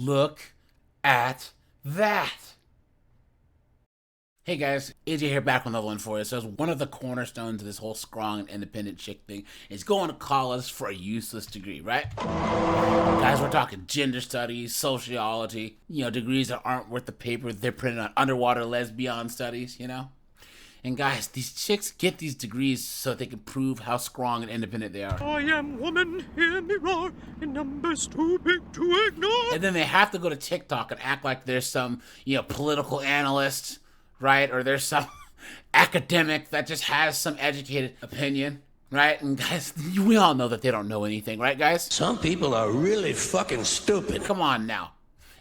Look at that. Hey guys, AJ here, back with another one for you. So one of the cornerstones of this whole strong and independent chick thing is going to college for a useless degree, right? Guys, we're talking gender studies, sociology, degrees that aren't worth the paper they're printed on, underwater lesbian studies, And guys, these chicks get these degrees so they can prove how strong and independent they are. I am woman, hear me roar, in numbers too big to ignore. And then they have to go to TikTok and act like there's some, political analyst, right? Or there's some academic that just has some educated opinion, right? And guys, we all know that they don't know anything, right, guys? Some people are really fucking stupid. Come on now.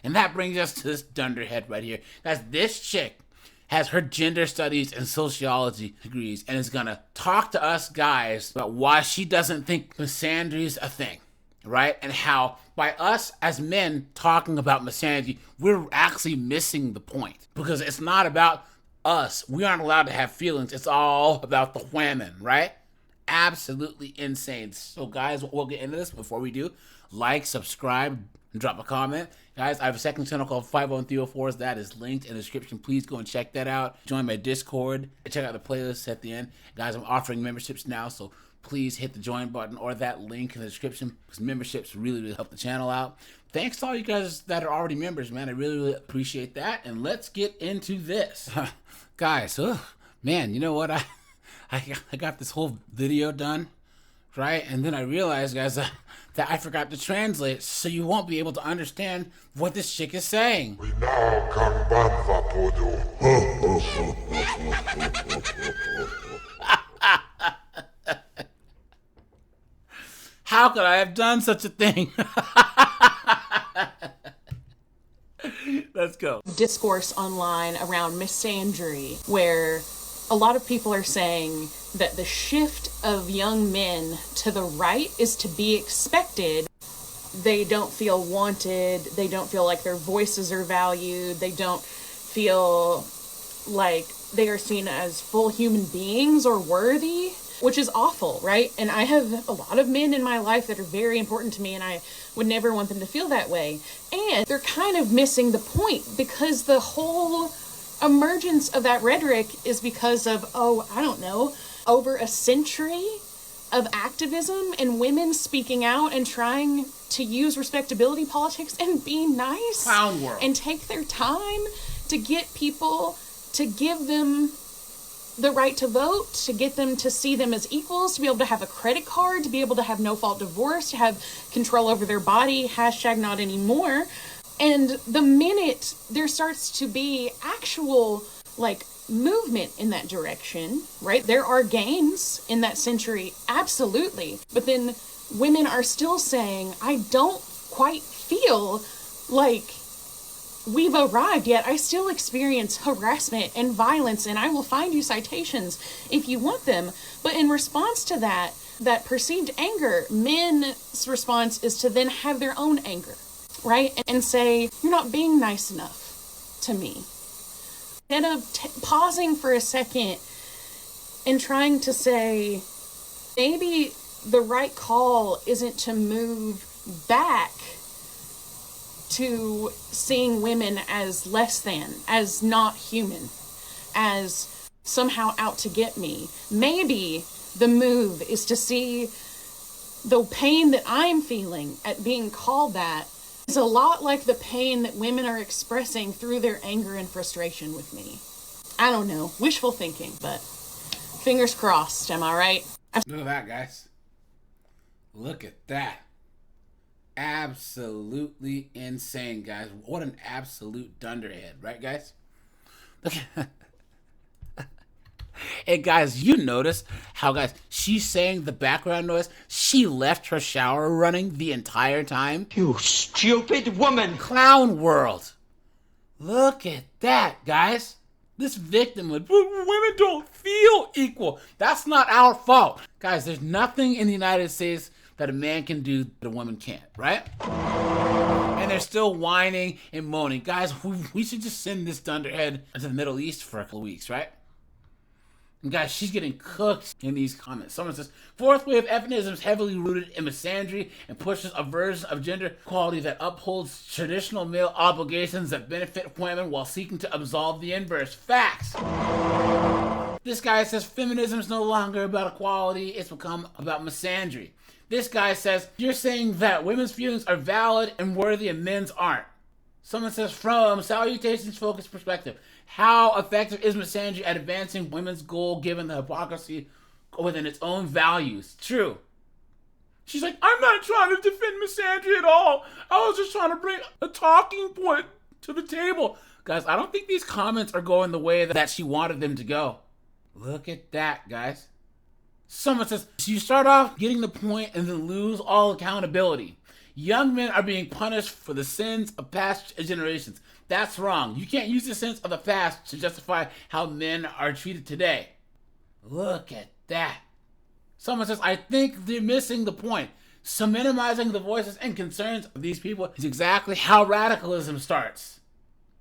And that brings us to this dunderhead right here. Guys, this chick has her gender studies and sociology degrees and is gonna talk to us guys about why she doesn't think misandry's a thing, right? And how by us as men talking about misandry, we're actually missing the point. Because it's not about us. We aren't allowed to have feelings. It's all about the women, right? Absolutely insane. So guys, we'll get into this. Before we do, like, subscribe, and drop a comment. Guys, I have a second channel called 50304s. That is linked in the description. Please go and check that out. Join my Discord. Check out the playlists at the end. Guys, I'm offering memberships now, so please hit the join button or that link in the description, because memberships really help the channel out. Thanks to all you guys that are already members, man. I really appreciate that. And let's get into this. Guys, man, you know what? I got this whole video done, right? And then I realized, guys, that I forgot to translate, so you won't be able to understand what this chick is saying. We now can banva podo. How could I have done such a thing? Let's go. Discourse online around misandry, where a lot of people are saying that the shift of young men to the right is to be expected. They don't feel wanted. They don't feel like their voices are valued. They don't feel like they are seen as full human beings or worthy, which is awful, right? And I have a lot of men in my life that are very important to me, and I would never want them to feel that way. And they're kind of missing the point, because the whole emergence of that rhetoric is because of, over a century of activism and women speaking out and trying to use respectability politics and be nice. Clown world. And take their time to get people to give them the right to vote, to get them to see them as equals, to be able to have a credit card, to be able to have no-fault divorce, to have control over their body, hashtag not anymore. And the minute there starts to be actual, movement in that direction, right? There are gains in that century, absolutely. But then women are still saying, I don't quite feel like we've arrived yet. I still experience harassment and violence, and I will find you citations if you want them. But in response to that perceived anger, men's response is to then have their own anger, right? And say, you're not being nice enough to me. Instead of pausing for a second and trying to say, maybe the right call isn't to move back to seeing women as less than, as not human, as somehow out to get me. Maybe the move is to see the pain that I'm feeling at being called that is a lot like the pain that women are expressing through their anger and frustration with me. I don't know, wishful thinking, but fingers crossed, am I right? Look at that, guys. Look at that. Absolutely insane, guys. What an absolute dunderhead, right, guys? Look at Hey, guys, you notice how, guys, she's saying the background noise? She left her shower running the entire time? You stupid woman! Clown world. Look at that, guys. This victim would, women don't feel equal. That's not our fault. Guys, there's nothing in the United States that a man can do that a woman can't, right? And they're still whining and moaning. Guys, we should just send this dunderhead to the Middle East for a couple weeks, right? And guys, she's getting cooked in these comments. Someone says, fourth wave feminism is heavily rooted in misandry and pushes a version of gender equality that upholds traditional male obligations that benefit women while seeking to absolve the inverse. Facts. This guy says feminism is no longer about equality, it's become about misandry. This guy says, you're saying that women's feelings are valid and worthy and men's aren't. Someone says, from salutations focused perspective, how effective is misandry at advancing women's goal given the hypocrisy within its own values? True. She's like, I'm not trying to defend misandry at all. I was just trying to bring a talking point to the table. Guys, I don't think these comments are going the way that she wanted them to go. Look at that, guys. Someone says, you start off getting the point and then lose all accountability. Young men are being punished for the sins of past generations. That's wrong. You can't use the sins of the past to justify how men are treated today. Look at that. Someone says, I think they're missing the point. So minimizing the voices and concerns of these people is exactly how radicalism starts.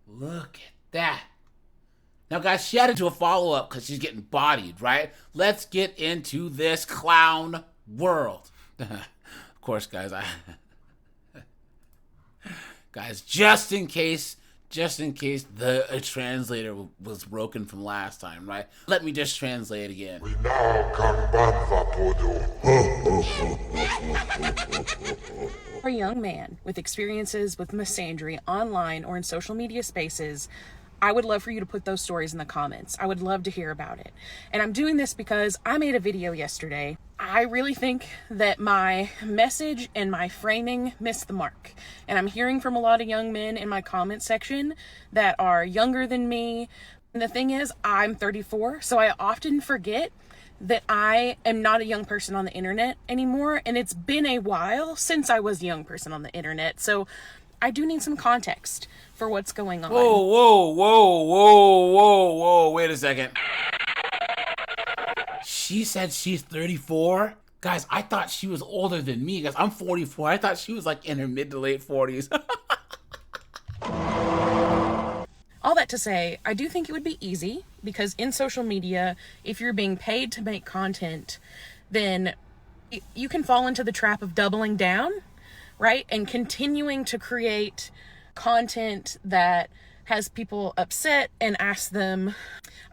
Look at that. Now, guys, she had to do a follow-up because she's getting bodied, right? Let's get into this clown world. Of course, guys, guys, just in case the translator was broken from last time, right? Let me just translate again. For a young man with experiences with misandry online or in social media spaces, I would love for you to put those stories in the comments. I would love to hear about it. And I'm doing this because I made a video yesterday. I really think that my message and my framing missed the mark. And I'm hearing from a lot of young men in my comment section that are younger than me. And the thing is, I'm 34, so I often forget that I am not a young person on the internet anymore. And it's been a while since I was a young person on the internet. So I do need some context for what's going on. Whoa, wait a second. She said she's 34? Guys, I thought she was older than me. Guys, I'm 44. I thought she was like in her mid to late 40s. All that to say, I do think it would be easy because in social media, if you're being paid to make content, then you can fall into the trap of doubling down, right? And continuing to create content that has people upset and ask them,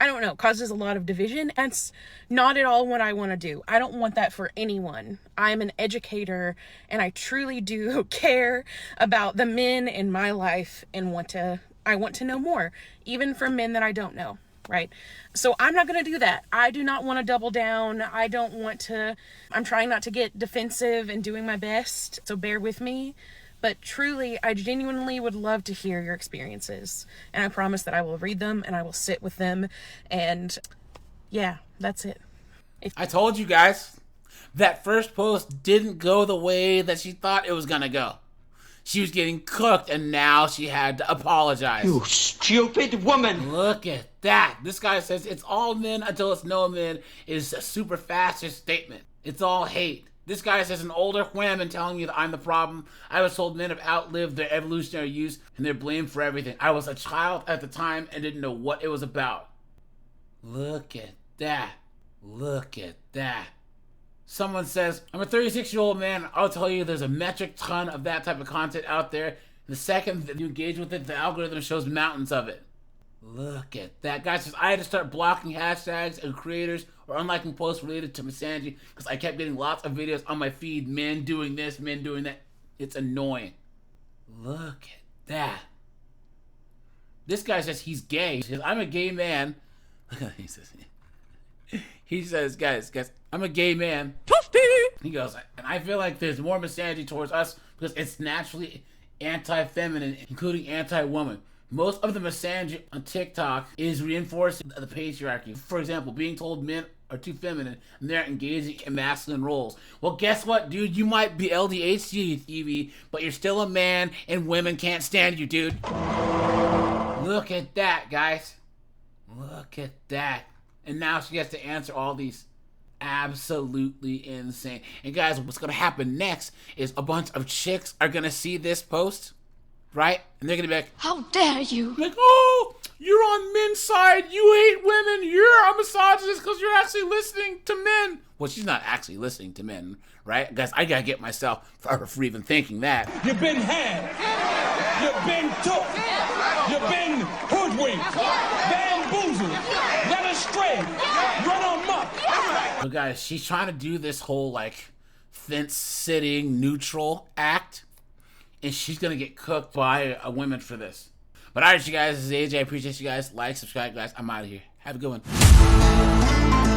I don't know, causes a lot of division. That's not at all what I want to do. I don't want that for anyone. I'm an educator and I truly do care about the men in my life and I want to know more, even from men that I don't know, right? So I'm not going to do that. I do not want to double down. I'm trying not to get defensive and doing my best, so bear with me. But truly, I genuinely would love to hear your experiences. And I promise that I will read them and I will sit with them. And yeah, that's it. I told you guys, that first post didn't go the way that she thought it was going to go. She was getting cooked and now she had to apologize. You stupid woman! Look at that. This guy says it's all men until it's no men is a super fascist statement. It's all hate. This guy says an older woman telling me that I'm the problem. I was told men have outlived their evolutionary use and they're blamed for everything. I was a child at the time and didn't know what it was about. Look at that. Look at that. Someone says, I'm a 36-year-old man. I'll tell you there's a metric ton of that type of content out there. The second that you engage with it, the algorithm shows mountains of it. Look at that. Guy says, I had to start blocking hashtags and creators or unliking posts related to misandry because I kept getting lots of videos on my feed. Men doing this, men doing that. It's annoying. Look at that. This guy says he's gay. He says, I'm a gay man. He says, guys, I'm a gay man. Toasty! He goes, and I feel like there's more misandry towards us because it's naturally anti-feminine, including anti-woman. Most of the misandry on TikTok is reinforcing the patriarchy. For example, being told men are too feminine and they're engaging in masculine roles. Well, guess what, dude? You might be LDHC TV, but you're still a man and women can't stand you, dude. Look at that, guys. Look at that. And now she has to answer all these. Absolutely insane. And guys, what's going to happen next is a bunch of chicks are going to see this post, right? And they're going to be like, how dare you? Like, oh, you're on men's side, you hate women, you're a misogynist because you're actually listening to men. Well, she's not actually listening to men, right? Guys, I gotta get myself for even thinking that. You've been had. You've been took. You've been hoodwinked. Bamboozled. Led astray. Run amok. So guys, she's trying to do this whole like fence-sitting neutral act, and she's gonna get cooked by a women for this. But alright, you guys, this is AJ. I appreciate you guys. Like, subscribe, guys. I'm out of here. Have a good one.